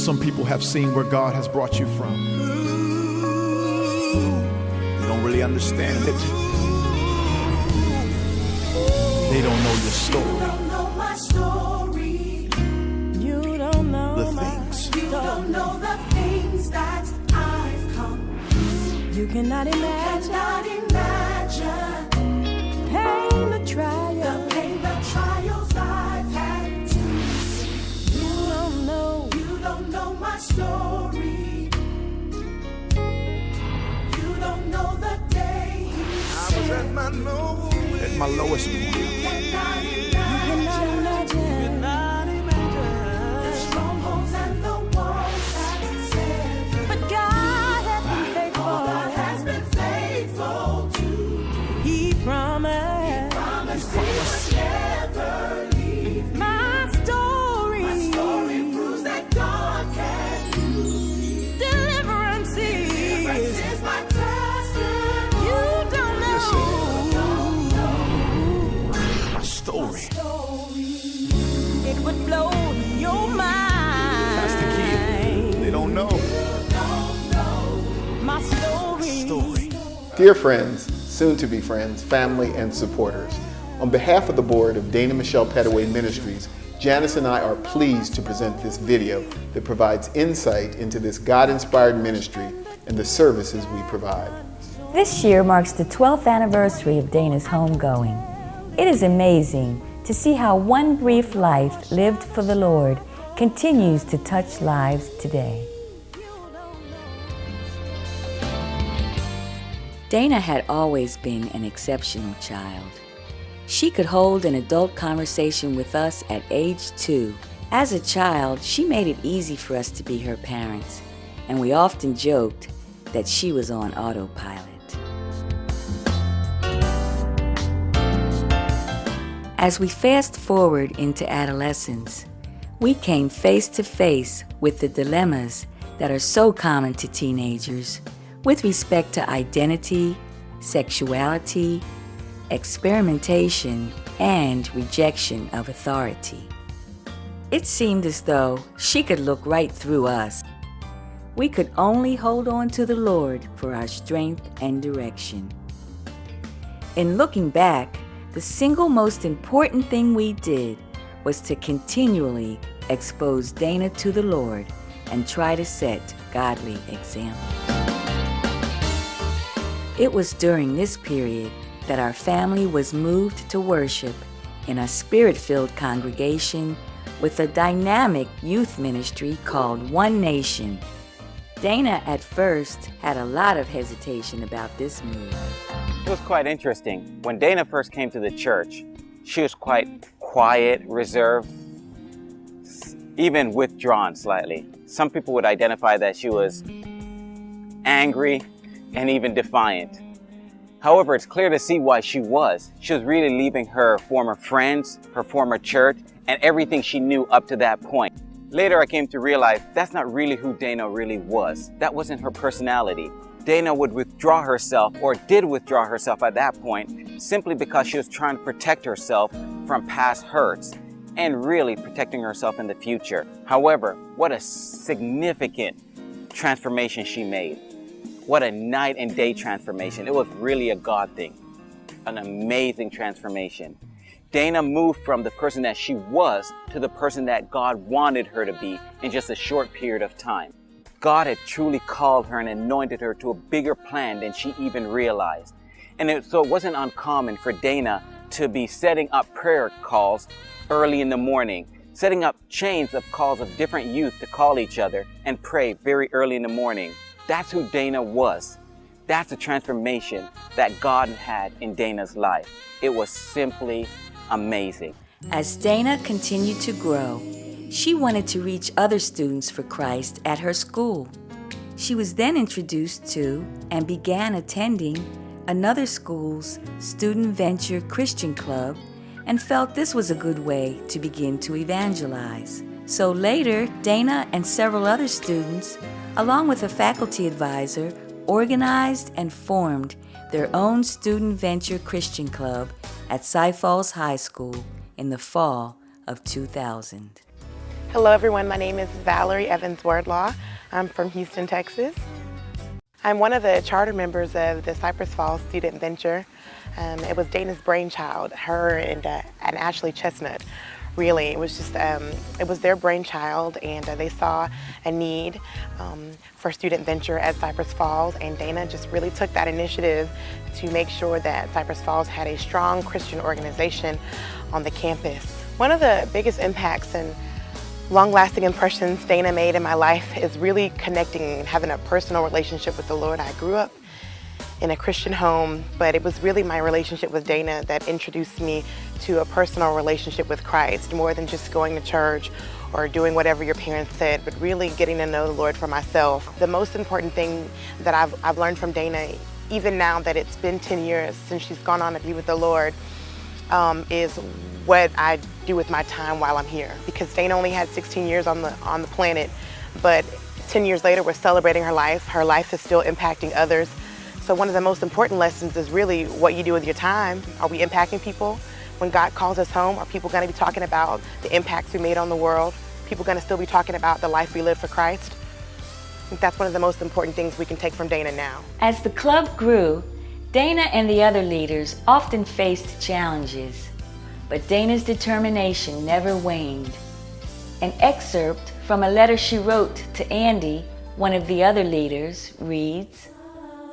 Some people have seen where God has brought you from. They don't really understand it. They don't know your story. You don't know my story. You don't know the things. You don't know the things that I've come. You cannot imagine. Pain, the trials I've had to. You don't know my story. You don't know the day he was at my lowest point. You cannot imagine the strongholds and the walls that he set. But God has been faithful. Oh, God has been faithful to me. He promised he would never leave me. My story proves that God can use me. Deliverance is my testimony. You don't know. Story. It would blow your mind. That's the key. They don't know. My story. Dear friends, soon to be friends, family, and supporters, on behalf of the board of Dana Michelle Pettaway Ministries, Janice and I are pleased to present this video that provides insight into this God-inspired ministry and the services we provide. This year marks the 12th anniversary of Dana's homegoing. It is amazing to see how one brief life lived for the Lord continues to touch lives today. Dana had always been an exceptional child. She could hold an adult conversation with us at age 2. As a child, she made it easy for us to be her parents, and we often joked that she was on autopilot. As we fast forward into adolescence, we came face to face with the dilemmas that are so common to teenagers with respect to identity, sexuality, experimentation, and rejection of authority. It seemed as though she could look right through us. We could only hold on to the Lord for our strength and direction. In looking back, the single most important thing we did was to continually expose Dana to the Lord and try to set godly example. It was during this period that our family was moved to worship in a spirit-filled congregation with a dynamic youth ministry called One Nation. Dana at first had a lot of hesitation about this move. It was quite interesting. When Dana first came to the church, she was quite quiet, reserved, even withdrawn slightly. Some people would identify that she was angry and even defiant. However, it's clear to see why she was. She was really leaving her former friends, her former church, and everything she knew up to that point. Later, I came to realize that's not really who Dana really was. That wasn't her personality. Dana would withdraw herself, or did withdraw herself at that point, simply because she was trying to protect herself from past hurts and really protecting herself in the future. However, what a significant transformation she made. What a night and day transformation. It was really a God thing. An amazing transformation. Dana moved from the person that she was to the person that God wanted her to be in just a short period of time. God had truly called her and anointed her to a bigger plan than she even realized. So it wasn't uncommon for Dana to be setting up prayer calls early in the morning, setting up chains of calls of different youth to call each other and pray very early in the morning. That's who Dana was. That's the transformation that God had in Dana's life. It was simply amazing. As Dana continued to grow, she wanted to reach other students for Christ at her school. She was then introduced to and began attending another school's Student Venture Christian Club and felt this was a good way to begin to evangelize. So later, Dana and several other students, along with a faculty advisor, organized and formed their own Student Venture Christian Club at Cy Falls High School in the fall of 2000. Hello everyone, my name is Valerie Evans Wardlaw. I'm from Houston, Texas. I'm one of the charter members of the Cypress Falls Student Venture. It was Dana's brainchild, her and Ashley Chestnut. Really, it was just, it was their brainchild, and they saw a need for Student Venture at Cypress Falls, and Dana just really took that initiative to make sure that Cypress Falls had a strong Christian organization on the campus. One of the biggest impacts and long-lasting impressions Dana made in my life is really connecting and having a personal relationship with the Lord. I grew up in a Christian home, but it was really my relationship with Dana that introduced me to a personal relationship with Christ, more than just going to church or doing whatever your parents said, but really getting to know the Lord for myself. The most important thing that I've learned from Dana, even now that it's been 10 years since she's gone on to be with the Lord, is what I do with my time while I'm here. Because Dana only had 16 years on the planet, but 10 years later we're celebrating her life. Her life is still impacting others. So one of the most important lessons is really what you do with your time. Are we impacting people? When God calls us home, are people going to be talking about the impacts we made on the world? People going to still be talking about the life we live for Christ? I think that's one of the most important things we can take from Dana now. As the club grew, Dana and the other leaders often faced challenges, but Dana's determination never waned. An excerpt from a letter she wrote to Andy, one of the other leaders, reads,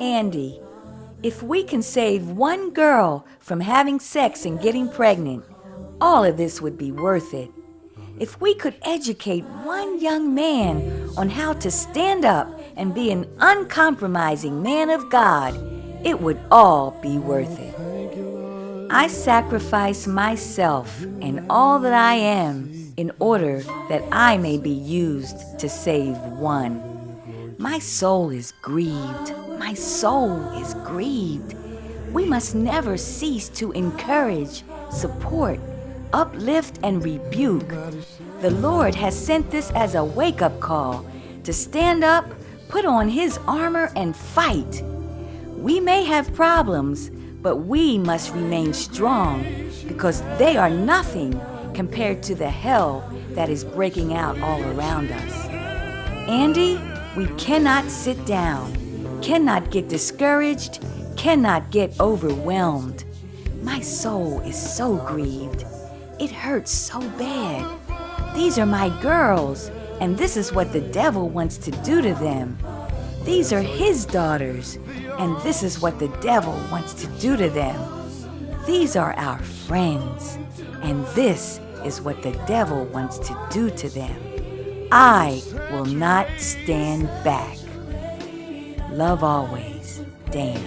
"Andy, if we can save one girl from having sex and getting pregnant, all of this would be worth it. If we could educate one young man on how to stand up and be an uncompromising man of God, it would all be worth it. I sacrifice myself and all that I am in order that I may be used to save one. My soul is grieved. My soul is grieved. We must never cease to encourage, support, uplift, and rebuke. The Lord has sent this as a wake-up call to stand up, put on His armor, and fight. We may have problems, but we must remain strong because they are nothing compared to the hell that is breaking out all around us. Andy, we cannot sit down, cannot get discouraged, cannot get overwhelmed. My soul is so grieved. It hurts so bad. These are my girls, and this is what the devil wants to do to them. These are his daughters, and this is what the devil wants to do to them. These are our friends, and this is what the devil wants to do to them. I will not stand back. Love always, Dana."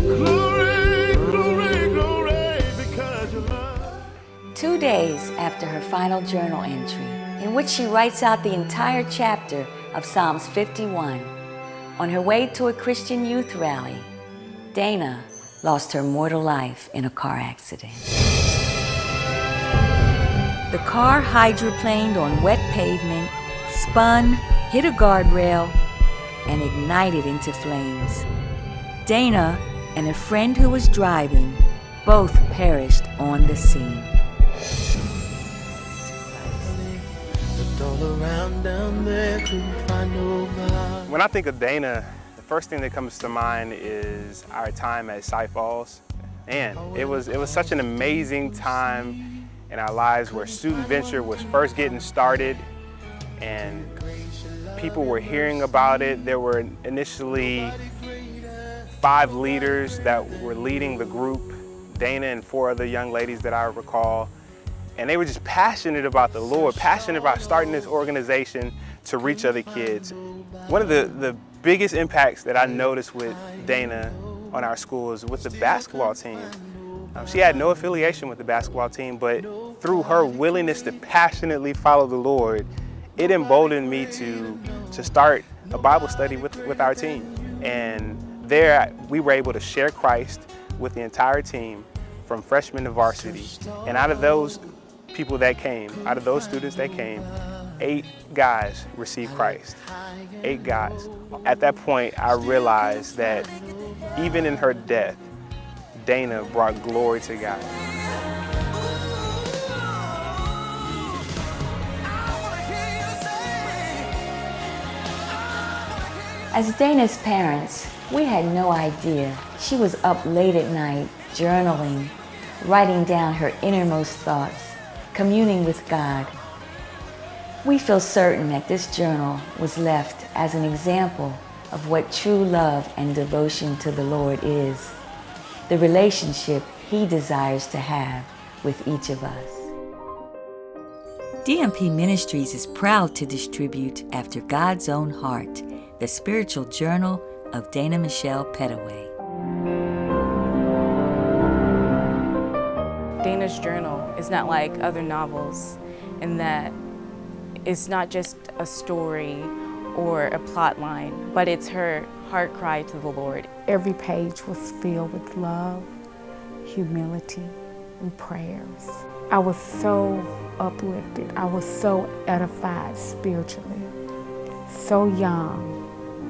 Glory, glory, glory, because you love. 2 days after her final journal entry, in which she writes out the entire chapter of Psalms 51, on her way to a Christian youth rally, Dana lost her mortal life in a car accident. The car hydroplaned on wet pavement, spun, hit a guardrail, and ignited into flames. Dana and a friend who was driving both perished on the scene. When I think of Dana, the first thing that comes to mind is our time at Cy Falls. And it was such an amazing time in our lives where Student Venture was first getting started and people were hearing about it. There were initially 5 leaders that were leading the group, Dana and 4 other young ladies that I recall. And they were just passionate about the Lord, passionate about starting this organization to reach other kids. One of the biggest impacts that I noticed with Dana on our school is with the basketball team. She had no affiliation with the basketball team, but through her willingness to passionately follow the Lord, it emboldened me to start a Bible study with our team. And there we were able to share Christ with the entire team from freshman to varsity. And out of those people that came, out of those students that came, 8 guys received Christ. 8 guys. At that point, I realized that even in her death, Dana brought glory to God. As Dana's parents, we had no idea she was up late at night, journaling, writing down her innermost thoughts, communing with God. We feel certain that this journal was left as an example of what true love and devotion to the Lord is, the relationship He desires to have with each of us. DMP Ministries is proud to distribute After God's Own Heart, the spiritual journal of Dana Michelle Pettaway. Dana's journal is not like other novels in that it's not just a story or a plot line, but it's her heart cry to the Lord. Every page was filled with love, humility, and prayers. I was so uplifted. I was so edified spiritually. So young,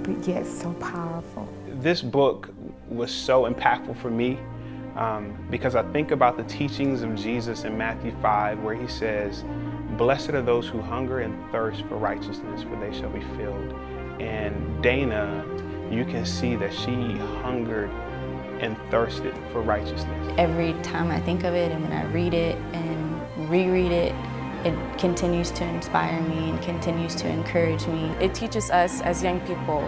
but yet so powerful. This book was so impactful for me because I think about the teachings of Jesus in Matthew 5, where He says, "Blessed are those who hunger and thirst for righteousness, for they shall be filled." And Dana, you can see that she hungered and thirsted for righteousness. Every time I think of it and when I read it and reread it, it continues to inspire me and continues to encourage me. It teaches us as young people,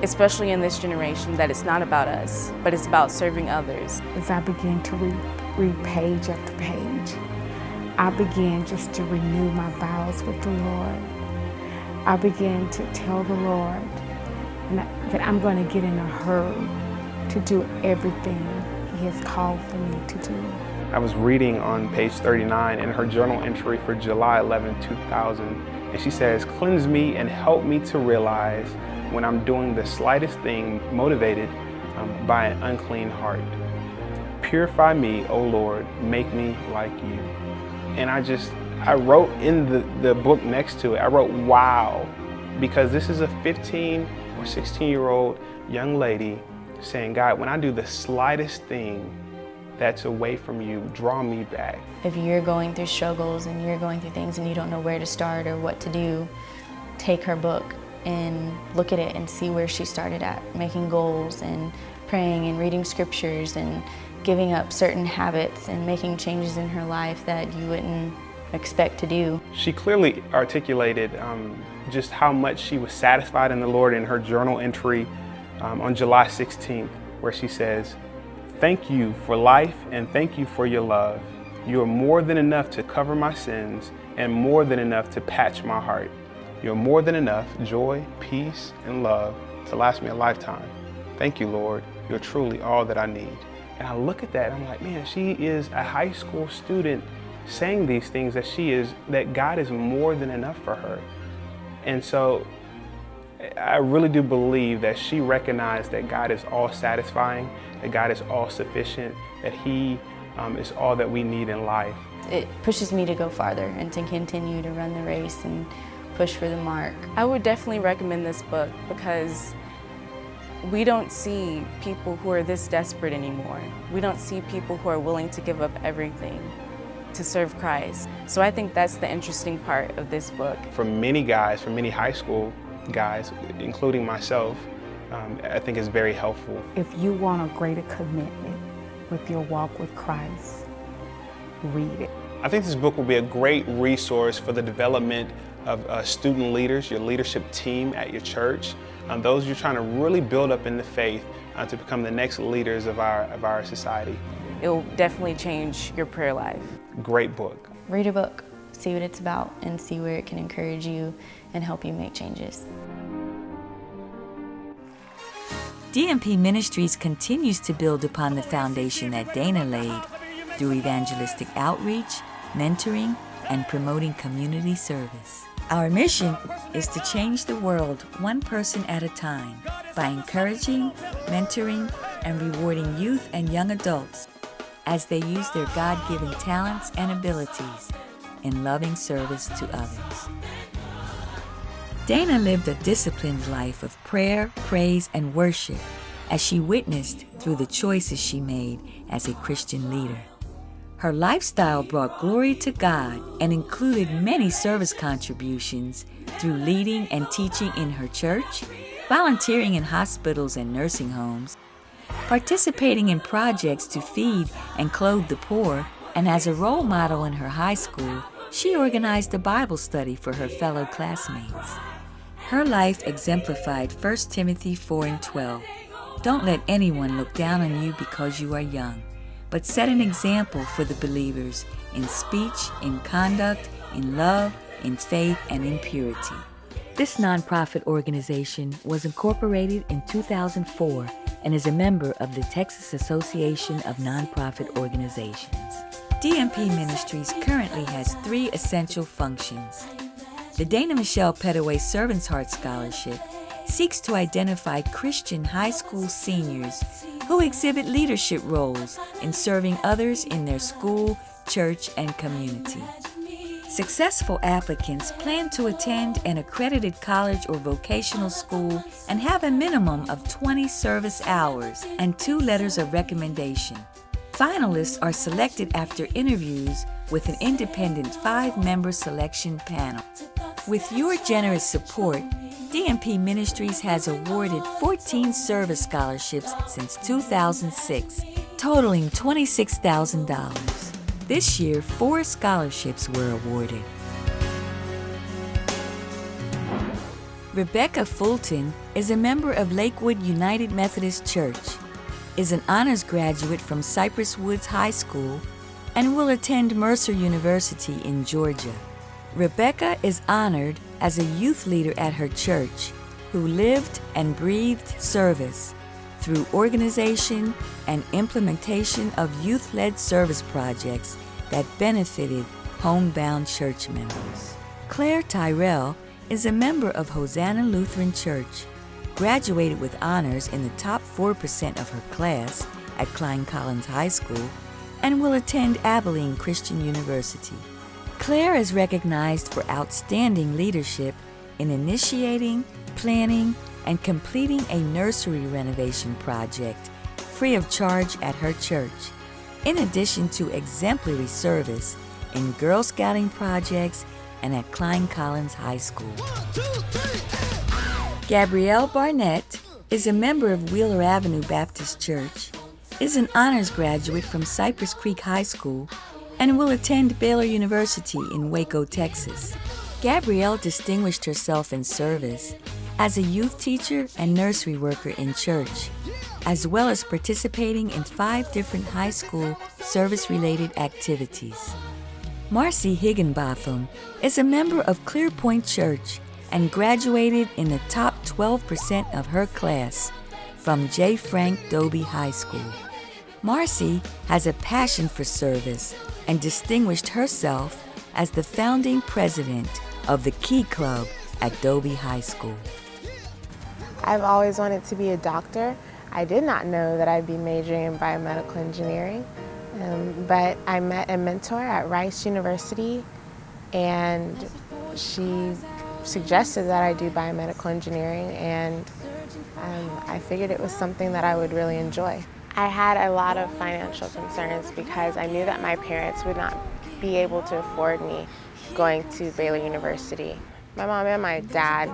especially in this generation, that it's not about us, but it's about serving others. As I began to read page after page, I began just to renew my vows with the Lord. I began to tell the Lord that I'm going to get in a hurry to do everything He has called for me to do. I was reading on page 39 in her journal entry for July 11, 2000, and she says, "Cleanse me and help me to realize when I'm doing the slightest thing motivated by an unclean heart. Purify me, O Lord, make me like you." And I wrote in the book next to it, I wrote, "Wow," because this is a 15 or 16-year-old young lady saying, "God, when I do the slightest thing that's away from you, draw me back." If you're going through struggles and you're going through things and you don't know where to start or what to do, take her book and look at it and see where she started at, making goals and praying and reading scriptures and giving up certain habits and making changes in her life that you wouldn't expect to do. She clearly articulated just how much she was satisfied in the Lord in her journal entry on July 16th, where she says, "Thank you for life and thank you for your love. You are more than enough to cover my sins and more than enough to patch my heart. You're more than enough joy, peace, and love to last me a lifetime. Thank you, Lord. You're truly all that I need." And I look at that and I'm like, man, she is a high school student saying these things that God is more than enough for her. And so I really do believe that she recognized that God is all satisfying, that God is all sufficient, that He is all that we need in life. It pushes me to go farther and to continue to run the race and push for the mark. I would definitely recommend this book because we don't see people who are this desperate anymore. We don't see people who are willing to give up everything to serve Christ. So I think that's the interesting part of this book. For many guys, for many high school guys, including myself, I think it's very helpful. If you want a greater commitment with your walk with Christ, read it. I think this book will be a great resource for the development of student leaders, your leadership team at your church, those you're trying to really build up in the faith to become the next leaders of our society. It will definitely change your prayer life. Great book. Read a book, see what it's about, and see where it can encourage you and help you make changes. DMP Ministries continues to build upon the foundation that Dana laid through evangelistic outreach, mentoring, and promoting community service. Our mission is to change the world one person at a time by encouraging, mentoring, and rewarding youth and young adults as they use their God-given talents and abilities in loving service to others. Dana lived a disciplined life of prayer, praise, and worship as she witnessed through the choices she made as a Christian leader. Her lifestyle brought glory to God and included many service contributions through leading and teaching in her church, volunteering in hospitals and nursing homes, participating in projects to feed and clothe the poor, and as a role model in her high school, she organized a Bible study for her fellow classmates. Her life exemplified 1 Timothy 4:12. Don't let anyone look down on you because you are young, but set an example for the believers in speech, in conduct, in love, in faith, and in purity. This nonprofit organization was incorporated in 2004 and is a member of the Texas Association of Nonprofit Organizations. DMP Ministries currently has 3 essential functions. The Dana Michelle Pettaway Servant's Heart Scholarship seeks to identify Christian high school seniors who exhibit leadership roles in serving others in their school, church, and community. Successful applicants plan to attend an accredited college or vocational school and have a minimum of 20 service hours and 2 letters of recommendation. Finalists are selected after interviews with an independent 5-member selection panel. With your generous support, DMP Ministries has awarded 14 service scholarships since 2006, totaling $26,000. This year, 4 scholarships were awarded. Rebecca Fulton is a member of Lakewood United Methodist Church, is an honors graduate from Cypress Woods High School, and will attend Mercer University in Georgia. Rebecca is honored as a youth leader at her church who lived and breathed service through organization and implementation of youth-led service projects that benefited homebound church members. Claire Tyrell is a member of Hosanna Lutheran Church, graduated with honors in the top 4% of her class at Klein Collins High School, and will attend Abilene Christian University. Claire is recognized for outstanding leadership in initiating, planning, and completing a nursery renovation project free of charge at her church, in addition to exemplary service in Girl Scouting projects and at Klein Collins High School. Gabrielle Barnett is a member of Wheeler Avenue Baptist Church, is an honors graduate from Cypress Creek High School, and will attend Baylor University in Waco, Texas. Gabrielle distinguished herself in service as a youth teacher and nursery worker in church, as well as participating in 5 different high school service-related activities. Marcy Higginbotham is a member of Clear Point Church and graduated in the top 12% of her class from J. Frank Dobie High School. Marcy has a passion for service and distinguished herself as the founding president of the Key Club at Dobie High School. I've always wanted to be a doctor. I did not know that I'd be majoring in biomedical engineering, but I met a mentor at Rice University, and she suggested that I do biomedical engineering, and I figured it was something that I would really enjoy. I had a lot of financial concerns because I knew that my parents would not be able to afford me going to Baylor University. My mom and my dad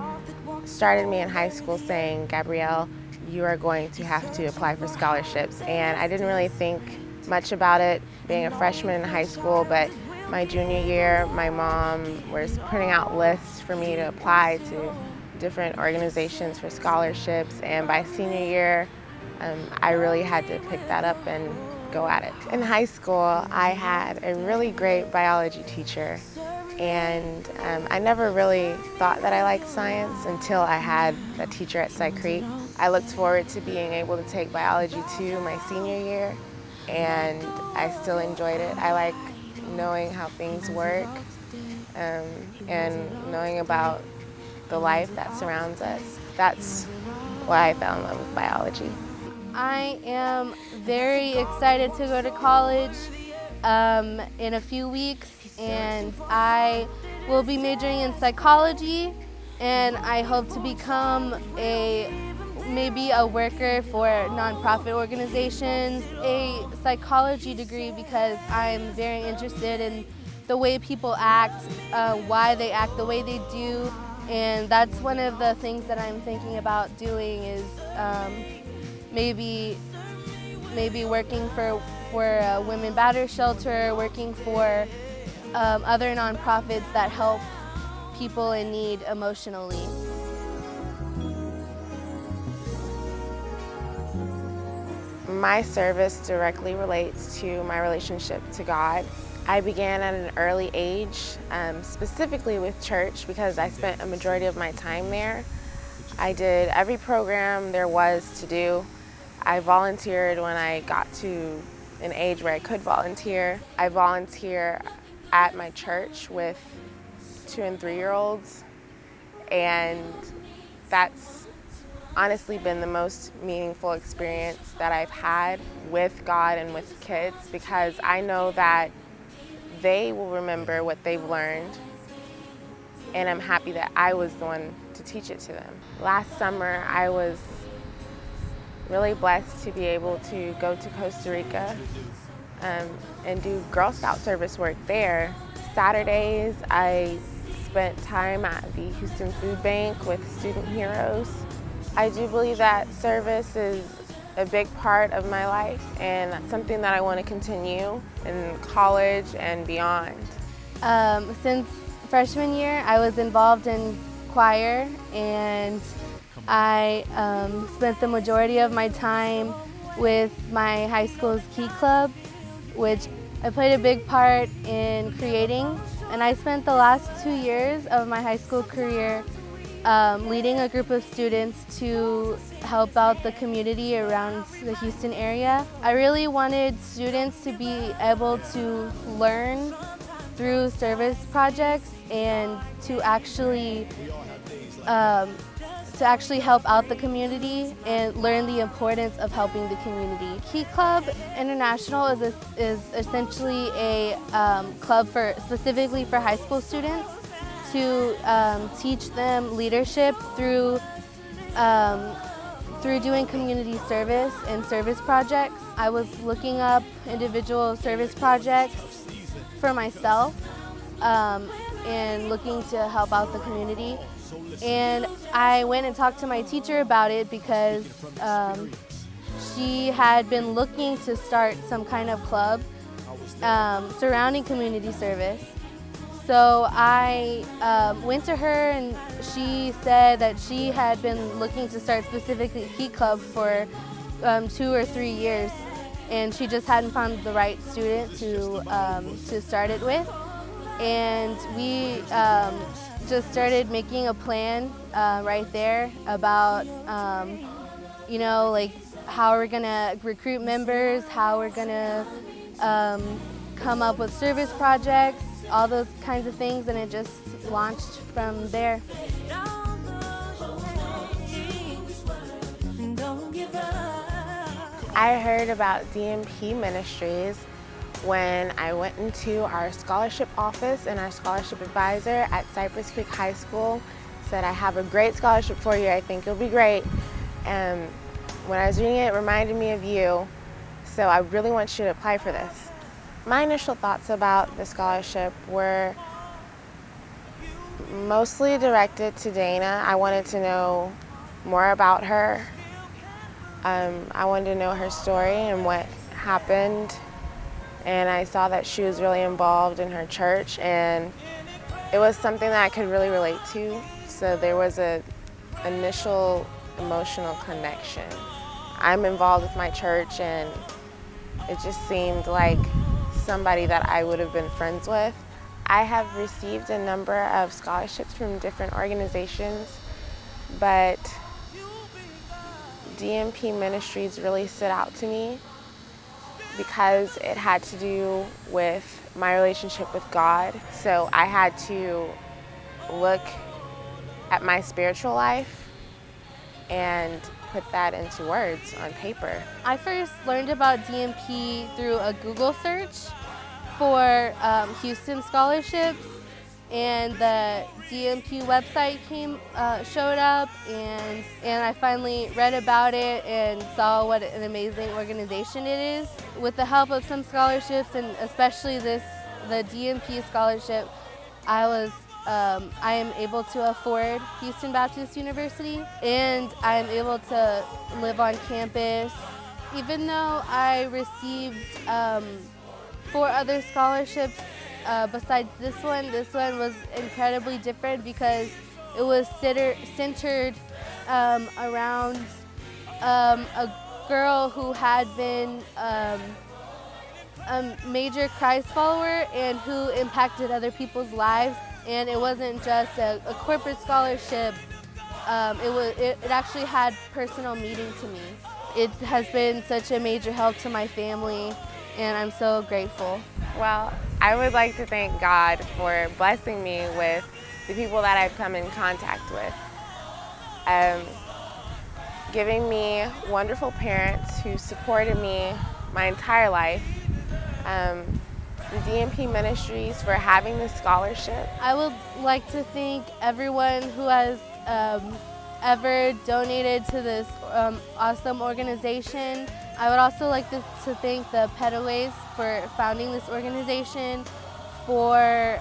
started me in high school saying, "Gabrielle, you are going to have to apply for scholarships." And I didn't really think much about it being a freshman in high school, but my junior year, my mom was putting out lists for me to apply to different organizations for scholarships, and by senior year, I really had to pick that up and go at it. In high school, I had a really great biology teacher, and I never really thought that I liked science until I had a teacher at Cy Creek. I looked forward to being able to take biology 2 my senior year, and I still enjoyed it. I like knowing how things work and knowing about the life that surrounds us. That's why I fell in love with biology. I am very excited to go to college in a few weeks, and I will be majoring in psychology, and I hope to become maybe a worker for nonprofit organizations, a psychology degree, because I'm very interested in the way people act, why they act the way they do, And that's one of the things that I'm thinking about doing is maybe working for a women battered shelter, working for other nonprofits that help people in need emotionally. My service directly relates to my relationship to God. I began at an early age, specifically with church, because I spent a majority of my time there. I did every program there was to do. I volunteered when I got to an age where I could volunteer. I volunteer at my church with 2- and 3-year-olds, and that's honestly been the most meaningful experience that I've had with God and with kids, because I know that they will remember what they've learned, and I'm happy that I was the one to teach it to them. Last summer, I was really blessed to be able to go to Costa Rica and do Girl Scout service work there. Saturdays, I spent time at the Houston Food Bank with student heroes. I do believe that service is a big part of my life, and that's something that I want to continue in college and beyond. Since freshman year, I was involved in choir, and I spent the majority of my time with my high school's Key Club, which I played a big part in creating. And I spent the last 2 years of my high school career leading a group of students to help out the community around the Houston area. I really wanted students to be able to learn through service projects and to actually help out the community and learn the importance of helping the community. Key Club International is essentially a club specifically for high school students to teach them leadership through doing community service and service projects. I was looking up individual service projects for myself and looking to help out the community. And I went and talked to my teacher about it because she had been looking to start some kind of club surrounding community service. So I went to her, and she said that she had been looking to start specifically Key Club for 2 or 3 years, and she just hadn't found the right student to start it with. And we just started making a plan right there about, like how we're gonna recruit members, how we're gonna come up with service projects, all those kinds of things, and it just launched from there. I heard about DMP Ministries when I went into our scholarship office, and our scholarship advisor at Cypress Creek High School said, "I have a great scholarship for you. I think it'll be great." And when I was reading it, it reminded me of you, so I really want you to apply for this. My initial thoughts about the scholarship were mostly directed to Dana. I wanted to know more about her. I wanted to know her story and what happened. And I saw that she was really involved in her church, and it was something that I could really relate to. So there was an initial emotional connection. I'm involved with my church, and it just seemed like somebody that I would have been friends with. I have received a number of scholarships from different organizations, but DMP Ministries really stood out to me because it had to do with my relationship with God. So I had to look at my spiritual life and put that into words on paper. I first learned about DMP through a Google search for Houston scholarships, and the DMP website showed up, and I finally read about it and saw what an amazing organization it is. With the help of some scholarships, and especially the DMP scholarship, I was I am able to afford Houston Baptist University, and I am able to live on campus. Even though I received 4 other scholarships besides this one was incredibly different because it was centered around a girl who had been a major Christ follower and who impacted other people's lives. And it wasn't just a corporate scholarship. It actually had personal meaning to me. It has been such a major help to my family, and I'm so grateful. Well, I would like to thank God for blessing me with the people that I've come in contact with. Giving me wonderful parents who supported me my entire life. The DMP Ministries for having this scholarship. I would like to thank everyone who has ever donated to this awesome organization. I would also like to thank the Pettaways for founding this organization, for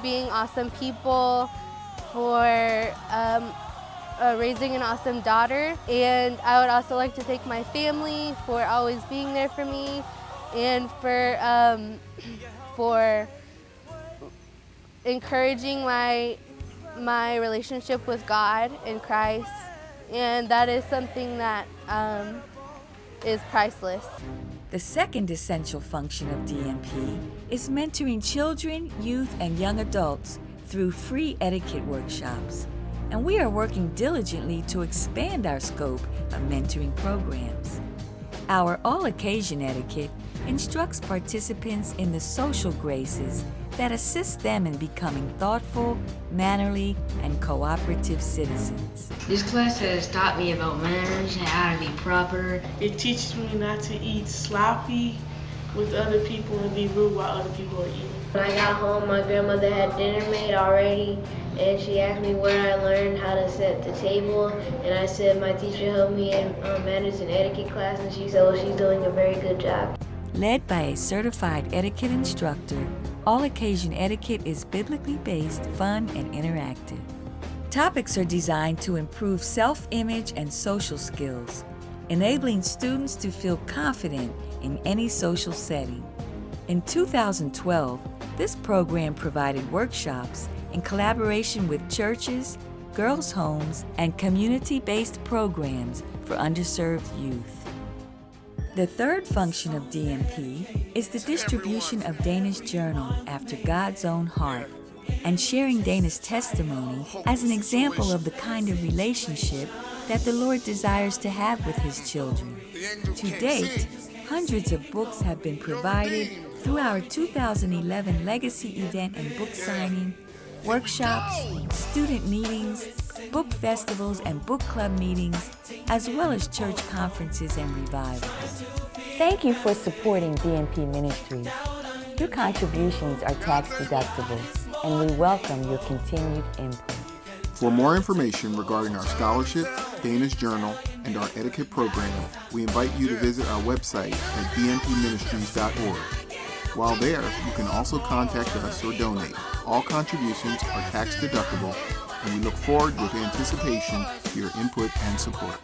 being awesome people, for raising an awesome daughter. And I would also like to thank my family for always being there for me, and for encouraging my relationship with God and Christ, and that is something that is priceless. The second essential function of DMP is mentoring children, youth, and young adults through free etiquette workshops. And we are working diligently to expand our scope of mentoring programs. Our all-occasion etiquette instructs participants in the social graces that assist them in becoming thoughtful, mannerly, and cooperative citizens. This class has taught me about manners and how to be proper. It teaches me not to eat sloppy with other people and be rude while other people are eating. When I got home, my grandmother had dinner made already, and she asked me where I learned how to set the table, and I said my teacher helped me in manners and etiquette class, and she said, well, she's doing a very good job. Led by a certified etiquette instructor, all-occasion etiquette is biblically based, fun, and interactive. Topics are designed to improve self-image and social skills, enabling students to feel confident in any social setting. In 2012, this program provided workshops in collaboration with churches, girls' homes, and community-based programs for underserved youth. The third function of DMP is the distribution of Dana's journal after God's own heart, and sharing Dana's testimony as an example of the kind of relationship that the Lord desires to have with His children. To date, hundreds of books have been provided through our 2011 Legacy event and book signing, workshops, student meetings, book festivals, and book club meetings, as well as church conferences and revivals. Thank you for supporting DMP Ministries. Your contributions are tax deductible, and we welcome your continued input. For more information regarding our scholarship, Dana's Journal, and our etiquette program, we invite you to visit our website at dmpministries.org. While there, you can also contact us or donate. All contributions are tax deductible, and we look forward with anticipation to your input and support.